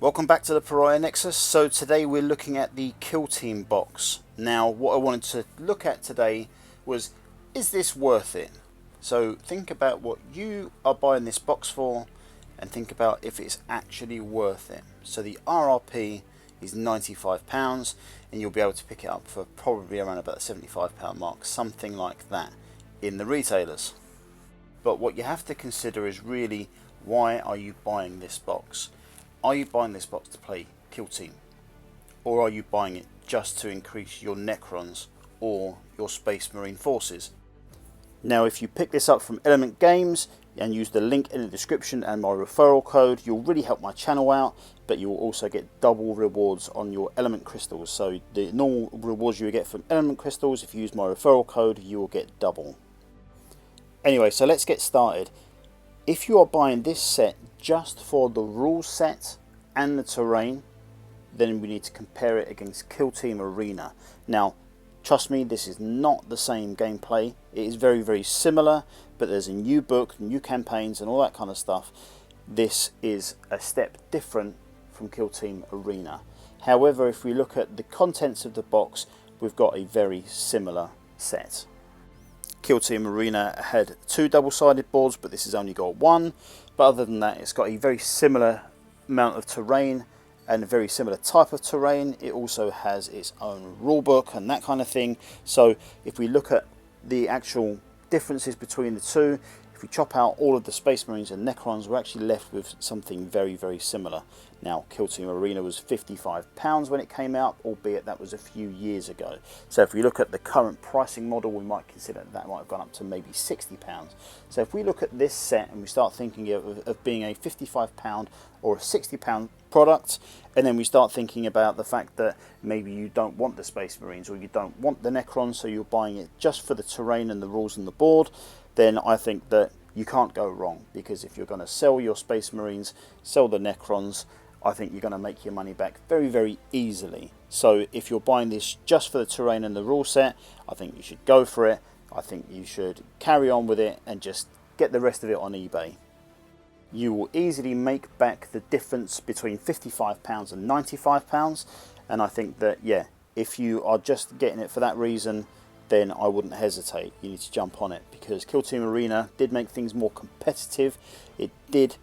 Welcome back to the Pariah Nexus. So today we're looking at the Kill Team box. Now what I wanted to look at today was, is this worth it? So think about what you are buying this box for and think about if it's actually worth it. So the RRP is £95 and you'll be able to pick it up for probably around about the £75 mark, something like that in the retailers. But what you have to consider is really, why are you buying this box? Are you buying this box to play Kill Team? Or are you buying it just to increase your Necrons or your Space Marine forces? Now if you pick this up from Element Games and use the link in the description and my referral code, you'll really help my channel out, but you will also get double rewards on your Element Crystals. So the normal rewards you get from Element Crystals, if you use my referral code, you will get double. Anyway, so let's get started. If you are buying this set just for the rule set and the terrain, then we need to compare it against Kill Team Arena. Now, trust me, this is not the same gameplay. It is very, very similar, but there's a new book, new campaigns and all that kind of stuff. This is a step different from Kill Team Arena. However, if we look at the contents of the box, we've got a very similar set. Kill Team Arena had two double-sided boards, but this has only got one. But other than that, it's got a very similar amount of terrain and a very similar type of terrain. It also has its own rulebook and that kind of thing. So if we look at the actual differences between the two, if we chop out all of the Space Marines and Necrons, we're actually left with something very, very similar. Now, Kill Team Arena was £55 when it came out, albeit that was a few years ago. So if we look at the current pricing model, we might consider that might have gone up to maybe £60. So if we look at this set and we start thinking of being a £55 or a £60 product, and then we start thinking about the fact that maybe you don't want the Space Marines or you don't want the Necrons, so you're buying it just for the terrain and the rules and the board, then I think that you can't go wrong, because if you're going to sell your Space Marines, sell the Necrons, I think you're going to make your money back very, very easily. So if you're buying this just for the terrain and the rule set, I think you should go for it. I think you should carry on with it and just get the rest of it on eBay. You will easily make back the difference between £55 and £95, and I think that, yeah, if you are just getting it for that reason, then I wouldn't hesitate. You need to jump on it, because Kill Team Arena did make things more competitive. It did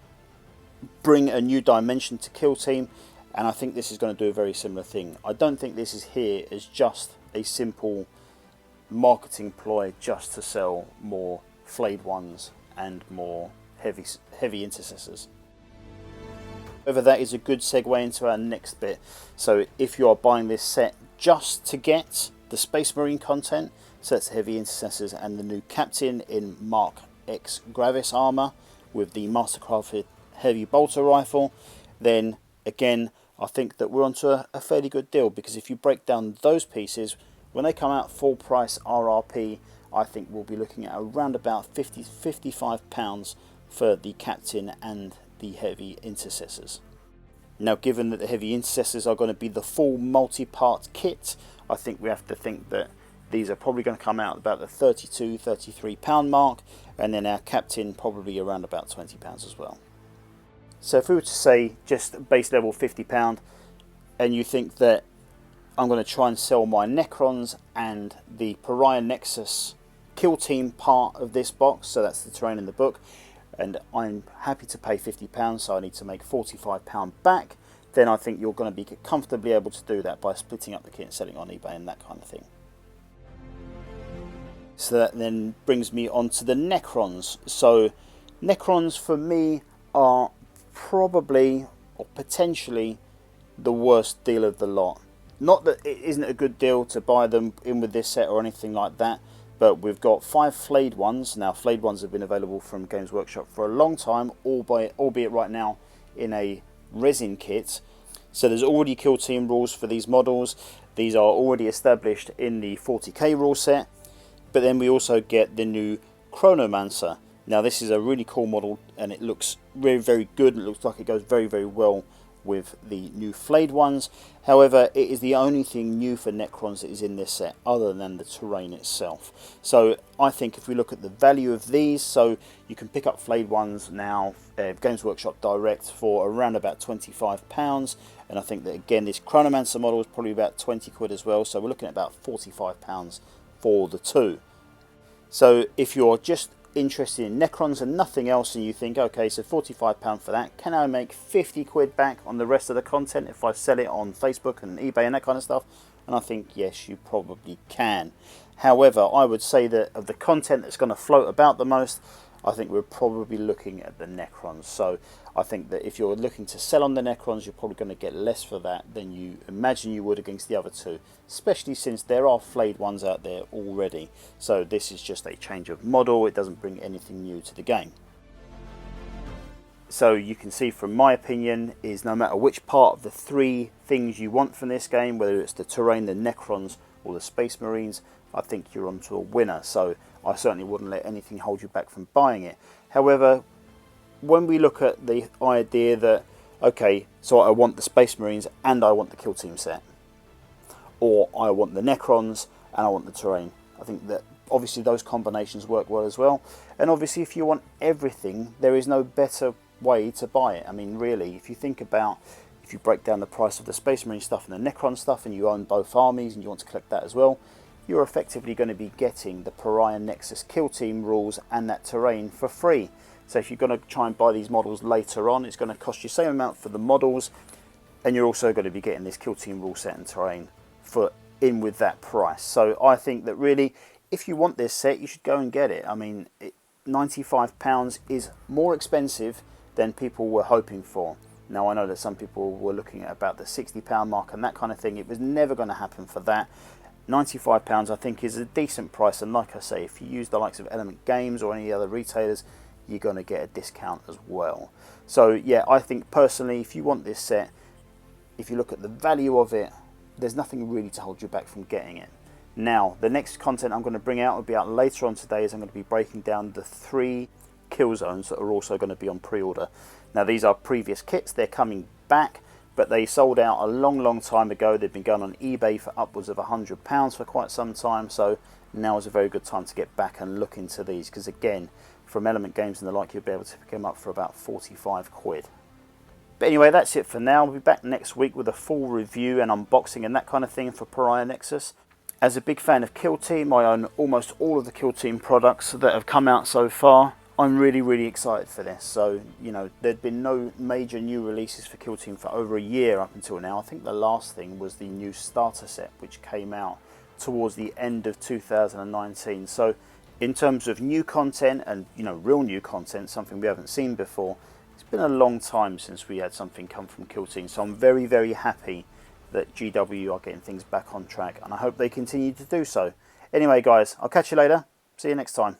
bring a new dimension to Kill Team, and I think this is going to do a very similar thing. I don't think this is here as just a simple marketing ploy just to sell more flayed ones and more heavy intercessors. However, that is a good segue into our next bit. So if you are buying this set just to get the Space Marine content, so that's heavy intercessors and the new captain in Mark X Gravis armor with the mastercrafted heavy bolter rifle, then again I think that we're onto a fairly good deal, because if you break down those pieces, when they come out full price RRP, I think we'll be looking at around about £55 for the captain and the heavy intercessors. Now, given that the heavy intercessors are going to be the full multi-part kit, I think we have to think that these are probably going to come out about the £32, £33 mark, and then our captain probably around about £20 as well. So if we were to say just base level £50, and you think that I'm going to try and sell my Necrons and the Pariah Nexus Kill Team part of this box, so that's the terrain in the book, and I'm happy to pay £50, so I need to make £45 back, then I think you're going to be comfortably able to do that by splitting up the kit and selling on eBay and that kind of thing. So that then brings me on to the Necrons. So Necrons for me are probably or potentially the worst deal of the lot. Not that it isn't a good deal to buy them in with this set or anything like that, but we've got 5 flayed ones. Now, flayed ones have been available from Games Workshop for a long time, albeit right now in a resin kit. So there's already Kill Team rules for these models. These are already established in the 40k rule set. But then we also get the new Chronomancer. Now this is a really cool model, and it looks very, very good. It looks like it goes very, very well with the new flayed ones. However, it is the only thing new for Necrons that is in this set other than the terrain itself. So I think if we look at the value of these, so you can pick up flayed ones now, Games Workshop Direct, for around about £25, and I think that again this Chronomancer model is probably about 20 quid as well, so we're looking at about £45 for the two. So if you're just interested in Necrons and nothing else, and you think, okay, so £45 for that, can I make 50 quid back on the rest of the content if I sell it on Facebook and eBay and that kind of stuff? And I think yes, you probably can. However, I would say that of the content that's going to float about the most, I think we're probably looking at the Necrons. So I think that if you're looking to sell on the Necrons, you're probably going to get less for that than you imagine you would against the other two, especially since there are flayed ones out there already. So this is just a change of model, it doesn't bring anything new to the game. So you can see from my opinion is no matter which part of the three things you want from this game, whether it's the terrain, the Necrons or the Space Marines, I think you're onto a winner. So I certainly wouldn't let anything hold you back from buying it. However, when we look at the idea that, okay, so I want the Space Marines and I want the Kill Team set, or I want the Necrons and I want the terrain, I think that obviously those combinations work well as well. And obviously if you want everything, there is no better way to buy it. I mean, really, if you think about, if you break down the price of the Space Marine stuff and the Necron stuff, and you own both armies and you want to collect that as well, you're effectively going to be getting the Pariah Nexus Kill Team rules and that terrain for free. So if you're going to try and buy these models later on, it's going to cost you the same amount for the models, and you're also going to be getting this Kill Team rule set and terrain for in with that price. So I think that really, if you want this set, you should go and get it. I mean, £95 is more expensive than people were hoping for. Now I know that some people were looking at about the £60 mark and that kind of thing. It was never going to happen for that. £95 I think is a decent price, and like I say, if you use the likes of Element Games or any other retailers, you're going to get a discount as well. So yeah, I think personally, if you want this set, if you look at the value of it, there's nothing really to hold you back from getting it. Now the next content I'm going to bring out will be out later on today, is I'm going to be breaking down the 3 kill zones that are also going to be on pre-order. Now these are previous kits, they're coming back, but they sold out a long time ago. They've been going on eBay for upwards of £100 for quite some time, so now is a very good time to get back and look into these, because again, from Element Games and the like, you'll be able to pick them up for about 45 quid. But anyway, that's it for now. We'll be back next week with a full review and unboxing and that kind of thing for Pariah Nexus. As a big fan of Kill Team, I own almost all of the Kill Team products that have come out so far. I'm really excited for this. So, you know, there'd been no major new releases for Kill Team for over a year up until now. I think the last thing was the new starter set, which came out towards the end of 2019. So in terms of new content and, you know, real new content, something we haven't seen before, it's been a long time since we had something come from Kill Team. So I'm very happy that GW are getting things back on track, and I hope they continue to do so. Anyway guys, I'll catch you later. See you next time.